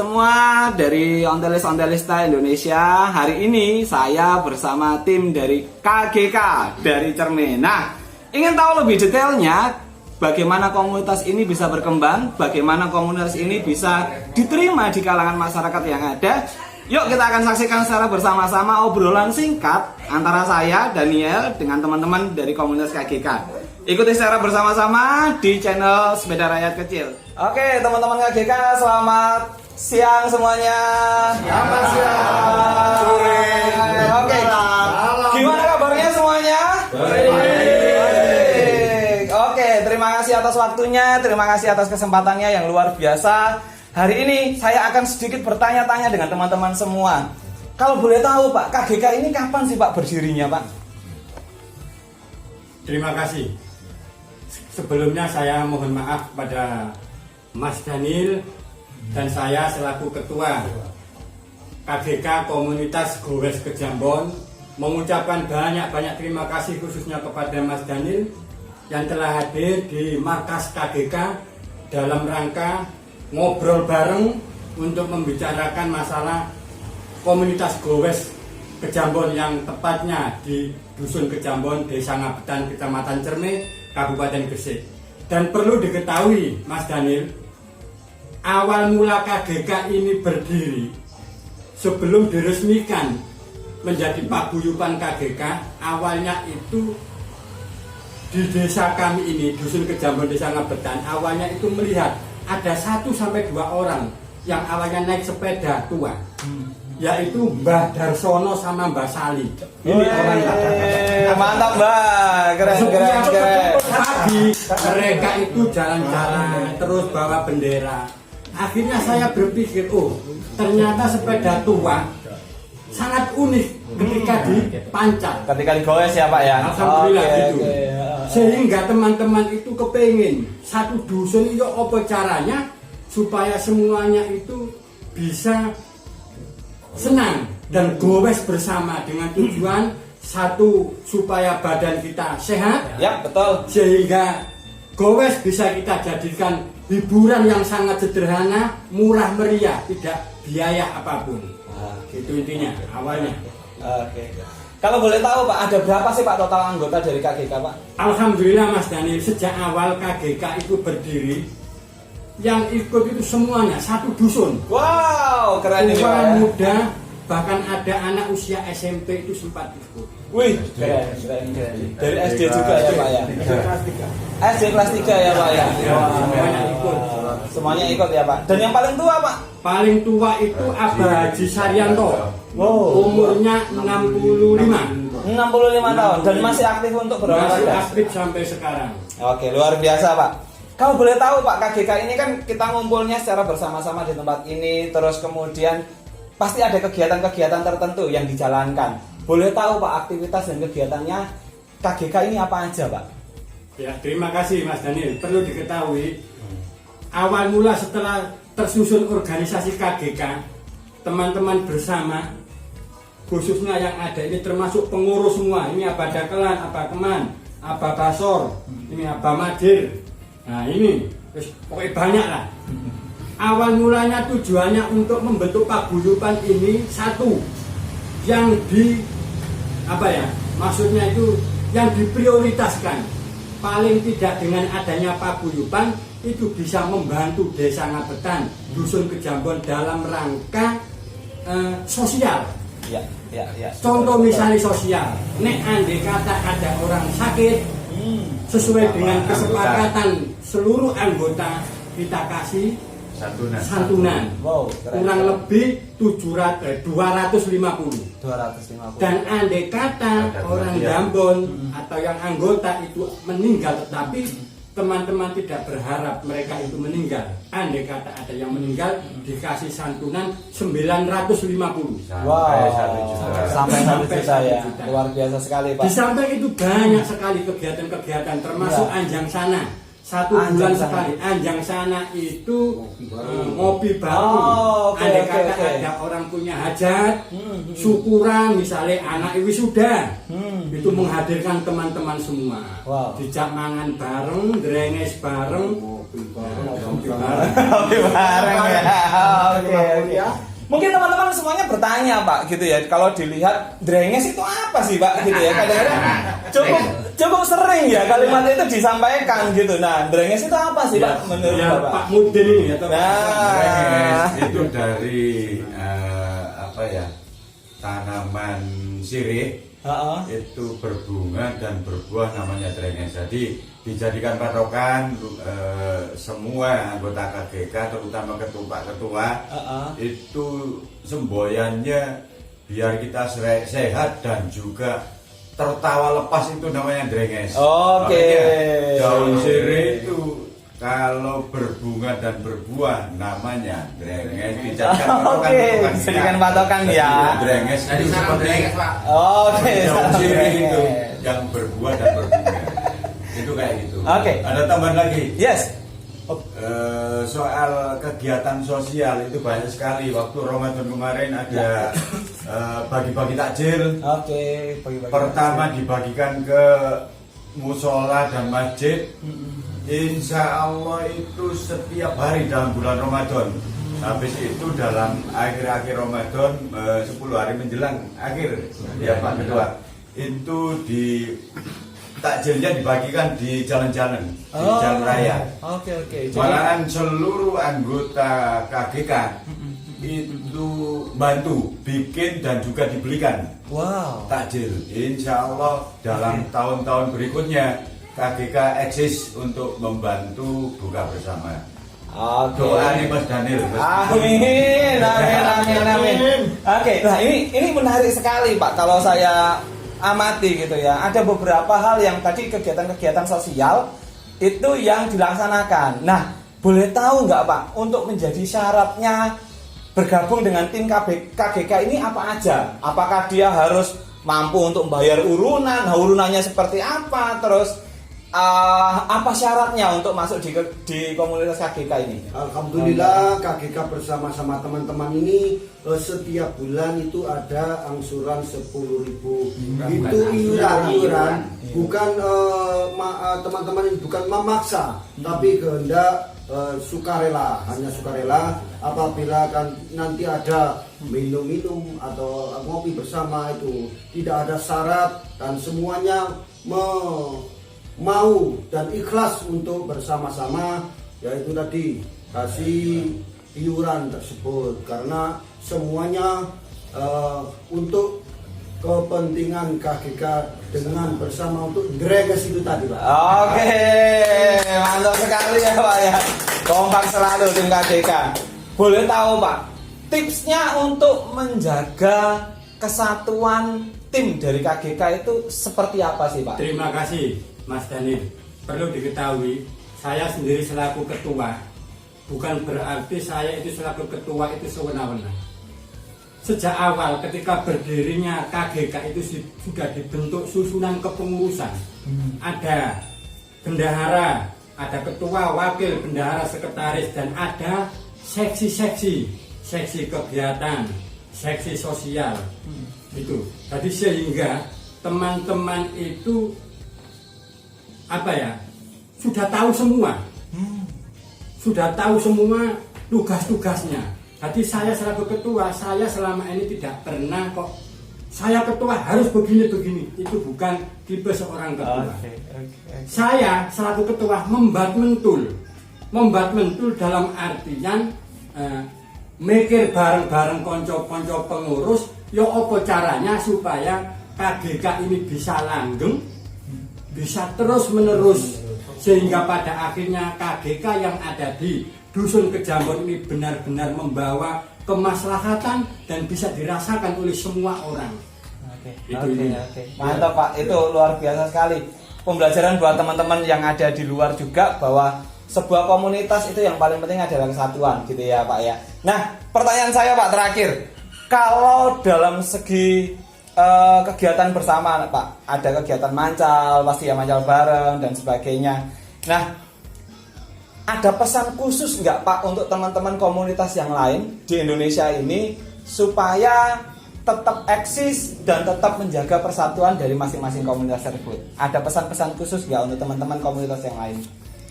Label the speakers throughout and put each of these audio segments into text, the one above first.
Speaker 1: semua dari Ontelista Indonesia. Hari ini saya bersama tim dari KGK dari Cermin. Nah, ingin tahu lebih detailnya bagaimana komunitas ini bisa berkembang, bagaimana komunitas ini bisa diterima di kalangan masyarakat yang ada. Yuk kita akan saksikan secara bersama-sama obrolan singkat antara saya, Daniel, dengan teman-teman dari komunitas KGK. Ikuti secara bersama-sama di channel Sepeda Rakyat Kecil. Oke, teman-teman KGK, selamat siang semuanya.
Speaker 2: Selamat siang.
Speaker 1: Sore. Oke. Gimana kabarnya semuanya? Baik. Oke, terima kasih atas waktunya, terima kasih atas kesempatannya yang luar biasa. Hari ini saya akan sedikit bertanya-tanya dengan teman-teman semua. Kalau boleh tahu Pak, KGK ini kapan sih Pak berdirinya Pak?
Speaker 2: Terima kasih. Sebelumnya saya mohon maaf pada Mas Daniel dan saya selaku Ketua KGK Komunitas Gowes Kejambon mengucapkan banyak-banyak terima kasih khususnya kepada Mas Daniel yang telah hadir di markas KGK dalam rangka ngobrol bareng untuk membicarakan masalah komunitas Gowes Kejambon yang tepatnya di Dusun Kejambon, Desa Ngabetan, Kecamatan Cermin, Kabupaten Gresik. Dan perlu diketahui Mas Daniel, awal mula KGK ini berdiri sebelum diresmikan menjadi paguyuban KGK. Awalnya itu di desa kami ini, Dusun Kejambon, Desa Ngabetan, awalnya itu melihat ada 1-2 orang yang awalnya naik sepeda tua, yaitu Mbah Darsono sama Mbah Sali. Ini orang
Speaker 1: mantap Mbak, keren.
Speaker 2: Pagi mereka itu jalan-jalan terus bawa bendera. Akhirnya saya berpikir, oh ternyata sepeda tua sangat unik ketika dipancat.
Speaker 1: Ketika digowes ya Pak ya.
Speaker 2: Alhamdulillah gitu. Sehingga teman-teman itu kepingin satu dusun itu apa caranya supaya semuanya itu bisa senang dan gowes bersama dengan tujuan satu, supaya badan kita sehat.
Speaker 1: Ya betul.
Speaker 2: Sehingga gowes bisa kita jadikan hiburan yang sangat sederhana, murah meriah, tidak biaya apapun. Itu intinya awalnya.
Speaker 1: Oke. Kalau boleh tahu Pak, ada berapa sih Pak total anggota dari KGK Pak?
Speaker 2: Alhamdulillah Mas Daniel, sejak awal KGK itu berdiri, yang ikut itu semuanya satu dusun.
Speaker 1: Wow, keren ini Pak.
Speaker 2: Tua muda, bahkan ada anak usia SMP itu sempat ikut.
Speaker 1: Wih, keren. Dari SD juga ya Pak ya? SD kelas 3 ya Pak ya?
Speaker 2: Semuanya ikut.
Speaker 1: Semuanya ikut ya Pak. Dan yang paling tua Pak?
Speaker 2: Paling tua itu Abah Haji Saryanto.
Speaker 1: Wow.
Speaker 2: Umurnya 65.
Speaker 1: 65 tahun dan masih aktif untuk
Speaker 2: Masih
Speaker 1: berolahraga.
Speaker 2: aktif sampai sekarang.
Speaker 1: Oke, luar biasa Pak. Kalau boleh tahu Pak, KGK ini kan kita ngumpulnya secara bersama-sama di tempat ini, terus kemudian pasti ada kegiatan-kegiatan tertentu yang dijalankan. Boleh tahu Pak aktivitas dan kegiatannya KGK ini apa aja Pak?
Speaker 2: Ya, terima kasih Mas Daniel. Perlu diketahui, awal mula setelah tersusun organisasi KGK, teman-teman bersama, khususnya yang ada ini termasuk pengurus semua. Ini Abah Dakelan, Abah Keman, Abah Basor, ini Abah Madir. Nah ini, pokoknya banyak lah. Awal mulanya tujuannya untuk membentuk paguyuban ini satu, yang maksudnya itu yang diprioritaskan. Paling tidak dengan adanya paguyuban itu bisa membantu Desa Ngabetan, Dusun Kejambon dalam rangka sosial.
Speaker 1: Ya.
Speaker 2: Contoh misalnya sosial, nek andai kata ada orang sakit, sesuai dengan kesepakatan seluruh anggota kita kasih santunan.
Speaker 1: Wow, keren.
Speaker 2: Kurang lebih 250. Dan andai kata orang Jambon atau yang anggota itu meninggal, tetapi teman-teman tidak berharap mereka itu meninggal. Andai kata ada yang meninggal, dikasih santunan 950.
Speaker 1: Wow, sampai 1 juta ya. Luar biasa sekali Pak.
Speaker 2: Di samping itu banyak sekali kegiatan-kegiatan termasuk Anjang Sana. 1 bulan sekali. Anjang sana itu ngopi bareng.
Speaker 1: Oh, oke,
Speaker 2: Andai
Speaker 1: oke,
Speaker 2: kata
Speaker 1: oke.
Speaker 2: ada orang punya hajat, syukuran misalnya anak wisuda, itu menghadirkan teman-teman semua.
Speaker 1: Wow.
Speaker 2: Dijak mangan bareng, drenges bareng, ngopi bareng.
Speaker 1: Oke bareng ya. Oke. Mungkin teman-teman semuanya bertanya Pak gitu ya. Kalau dilihat drenges itu apa sih Pak gitu ya. Kadang-kadang cukup sering ya kalimat itu disampaikan gitu. Nah, drenges itu apa sih Pak menurut
Speaker 2: Ya,
Speaker 1: Bapak?
Speaker 2: Pak Mudin ini ya,
Speaker 3: Drenges itu dari apa ya, tanaman sirih itu berbunga dan berbuah, namanya drenges. Jadi dijadikan patokan semua anggota KGK, terutama ketua-ketua itu semboyannya biar kita sehat dan juga tertawa lepas, itu namanya drenges.
Speaker 1: Oke.
Speaker 3: Makanya daun sirih itu kalau berbunga dan berbuah namanya drenges, dijadikan patokan.
Speaker 1: Oke, dijadikan patokan ya.
Speaker 3: Drenges itu seperti
Speaker 1: Oke.
Speaker 3: daun sirih itu yang berbuah dan berbunga. Itu kayak gitu.
Speaker 1: Oke.
Speaker 3: Ada tambahan lagi.
Speaker 1: Yes.
Speaker 3: Soal kegiatan sosial itu banyak sekali. Waktu Ramadan kemarin ada bagi-bagi takjil.
Speaker 1: Oke, bagi-bagi.
Speaker 3: Pertama dibagikan ke musola dan masjid. Insya Allah itu setiap hari dalam bulan Ramadan. Habis itu dalam akhir-akhir Ramadan 10 hari menjelang akhir ya Pak Ketua, itu di takjilnya dibagikan di jalan-jalan, di jalan raya.
Speaker 1: Oke.
Speaker 3: Malahan seluruh anggota KGK itu bantu bikin dan juga dibelikan
Speaker 1: Wow.
Speaker 3: takjil. Insya Allah dalam tahun-tahun berikutnya KGK eksis untuk membantu buka bersama.
Speaker 1: Oke.
Speaker 3: Doa nih Mas Daniel.
Speaker 1: Amin. Oke, nah ini menarik sekali Pak. Kalau saya amati gitu ya, ada beberapa hal yang tadi kegiatan-kegiatan sosial itu yang dilaksanakan. Nah, boleh tahu nggak Pak, untuk menjadi syaratnya bergabung dengan tim KGK ini apa aja? Apakah dia harus mampu untuk membayar urunan? Nah, urunannya seperti apa? Terus apa syaratnya untuk masuk di komunitas KGK ini?
Speaker 4: Alhamdulillah KGK bersama-sama teman-teman ini setiap bulan itu ada angsuran 10.000. Itu iuran, bukan teman-teman ini bukan memaksa, tapi kehendak sukarela, hanya sukarela. Apabila kan nanti ada minum-minum atau ngopi bersama, itu tidak ada syarat dan semuanya mau dan ikhlas untuk bersama-sama, yaitu tadi kasih iuran tersebut, karena semuanya untuk kepentingan KGK dengan bersama untuk drenges itu tadi Pak.
Speaker 1: Oke, mantap sekali ya Pak ya. Kompak selalu tim KGK. Boleh tahu Pak, tipsnya untuk menjaga kesatuan tim dari KGK itu seperti apa sih Pak?
Speaker 2: Terima kasih Mas Daniel. Perlu diketahui, saya sendiri selaku ketua, bukan berarti saya itu selaku ketua itu sewenang-wenang. Sejak awal ketika berdirinya KGK itu sudah dibentuk susunan kepengurusan. Ada bendahara, ada ketua, wakil, bendahara, sekretaris, dan ada seksi-seksi, seksi kegiatan, seksi sosial. Itu. Jadi sehingga teman-teman itu sudah tahu semua, sudah tahu semua tugas-tugasnya. Jadi saya selaku ketua, saya selama ini tidak pernah kok saya ketua harus begini. Itu bukan tipe seorang ketua. Saya selaku ketua membat mentul dalam artian mikir bareng-bareng konco-konco pengurus, ya apa caranya supaya KGK ini bisa langgeng, bisa terus-menerus, sehingga pada akhirnya KGK yang ada di Dusun Kejambon ini benar-benar membawa kemaslahatan dan bisa dirasakan oleh semua orang.
Speaker 1: Oke. Mantap Pak, itu luar biasa sekali. Pembelajaran buat teman-teman yang ada di luar juga, bahwa sebuah komunitas itu yang paling penting adalah kesatuan gitu ya Pak ya. Nah, pertanyaan saya Pak terakhir, kalau dalam segi kegiatan bersama Pak, ada kegiatan mancal, pasti ya mancal bareng dan sebagainya. Nah, ada pesan khusus nggak Pak untuk teman-teman komunitas yang lain di Indonesia ini supaya tetap eksis dan tetap menjaga persatuan dari masing-masing komunitas tersebut? Ada pesan-pesan khusus nggak untuk teman-teman komunitas yang lain?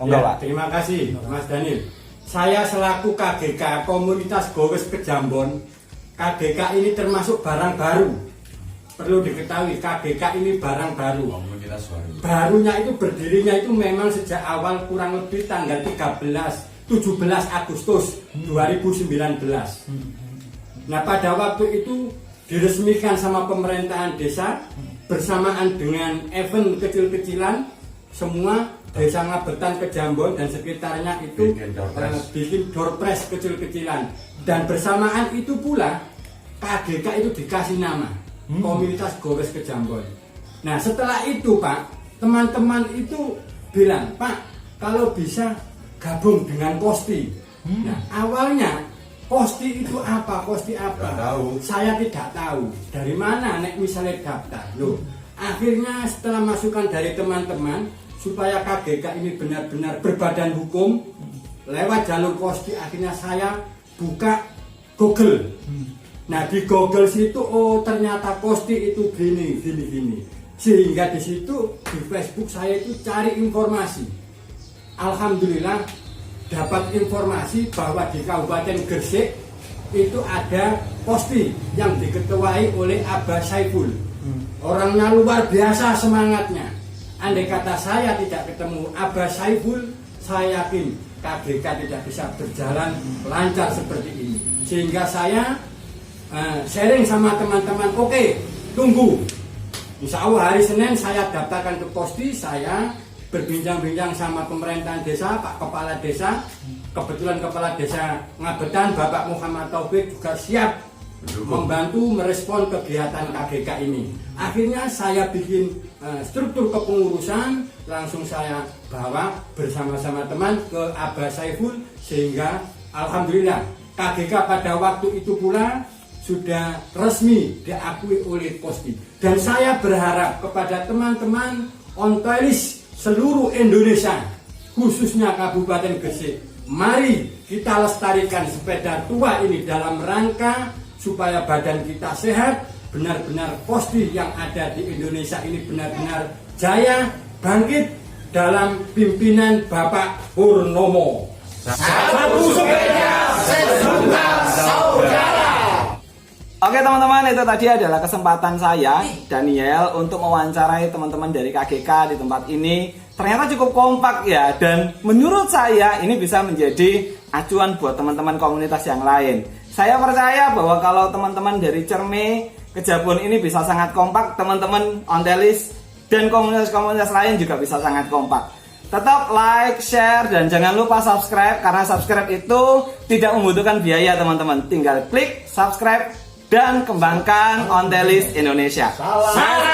Speaker 1: Enggak,
Speaker 2: Ya,
Speaker 1: Pak?
Speaker 2: terima kasih Mas Daniel. Saya selaku KGK Komunitas Gowes Kejambon, KGK ini termasuk barang baru. Perlu diketahui KGK ini barang baru.
Speaker 3: Komunitas baru.
Speaker 2: Barunya itu berdirinya itu memang sejak awal kurang lebih tanggal 17 Agustus 2019. Nah pada waktu itu diresmikan sama pemerintahan desa bersamaan dengan event kecil-kecilan semua desa Ngabetan Kejambon dan sekitarnya itu bikin door prize kecil-kecilan, dan bersamaan itu pula KGK itu dikasih nama Komunitas Gowes Kejambon. Nah setelah itu Pak, teman-teman itu bilang, Pak kalau bisa gabung dengan Kosti. Nah awalnya Kosti itu apa? Kosti apa?
Speaker 3: Nggak tahu.
Speaker 2: Saya tidak tahu. Dari mana nek misalnya daftar? Loh, akhirnya setelah masukan dari teman-teman supaya KGK ini benar-benar berbadan hukum lewat jalur Kosti, akhirnya saya buka Google. Nah di Google situ oh ternyata Kosti itu gini. Sehingga di situ di Facebook saya itu cari informasi. Alhamdulillah dapat informasi bahwa di Kabupaten Gresik itu ada Kosti yang diketuai oleh Abah Saiful. Orangnya luar biasa semangatnya. Andai kata saya tidak ketemu Abah Saiful, saya yakin KGK tidak bisa berjalan lancar seperti ini. Sehingga saya sharing sama teman-teman, oke, tunggu. Insya Allah hari Senin saya daftarkan ke Kosti, saya berbincang-bincang sama pemerintahan desa, Pak Kepala Desa. Kebetulan Kepala Desa Ngabetan, Bapak Muhammad Taufik juga siap membantu merespon kegiatan KGK ini. Akhirnya saya bikin struktur kepengurusan, langsung saya bawa bersama-sama teman ke Abah Saiful, sehingga Alhamdulillah KGK pada waktu itu pula sudah resmi diakui oleh Kosti. Dan saya berharap kepada teman-teman ontelis seluruh Indonesia, khususnya Kabupaten Gresik, mari kita lestarikan sepeda tua ini dalam rangka supaya badan kita sehat, benar-benar Kosti yang ada di Indonesia ini benar-benar jaya, bangkit dalam pimpinan Bapak Purnomo.
Speaker 3: Satu sepeda, sejuta saudara.
Speaker 1: Oke teman-teman, itu tadi adalah kesempatan saya, Daniel, untuk mewawancarai teman-teman dari KGK di tempat ini. Ternyata cukup kompak ya, dan menurut saya ini bisa menjadi acuan buat teman-teman komunitas yang lain. Saya percaya bahwa kalau teman-teman dari Cerme, Kejambon ini bisa sangat kompak, teman-teman ontelis dan komunitas-komunitas lain juga bisa sangat kompak. Tetap like, share, dan jangan lupa subscribe, karena subscribe itu tidak membutuhkan biaya teman-teman. Tinggal klik subscribe dan kembangkan ontelis Indonesia.
Speaker 4: Salam.